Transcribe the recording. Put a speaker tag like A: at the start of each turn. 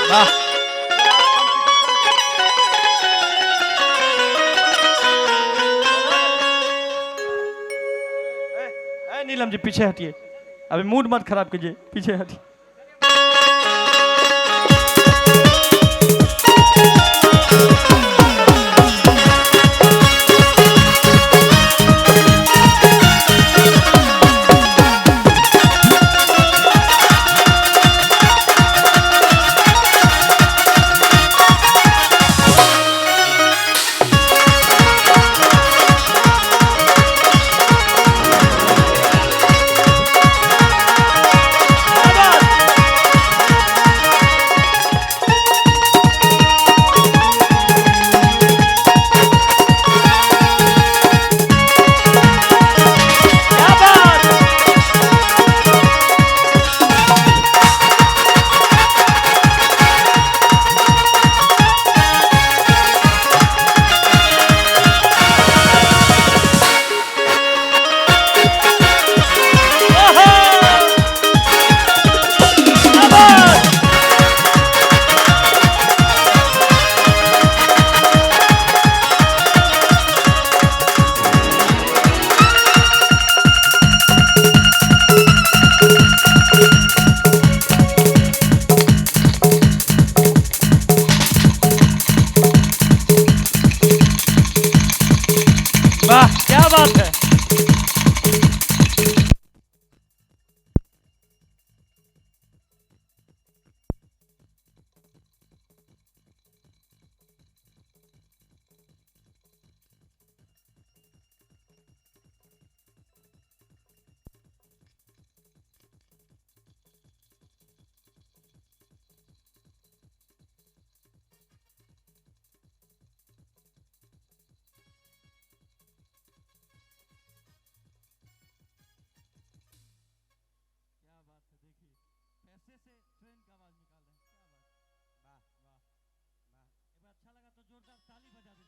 A: वाह। नीलम जी पीछे हटिए, अभी मूड मत खराब कीजिए, पीछे हटिए। वाह क्या बात है। पैसे से ट्रेन का आवाज निकाल रहे हैं, क्या बात। वाह वाह वाह, एक बार अच्छा लगा तो जोरदार ताली बजा दीजिए।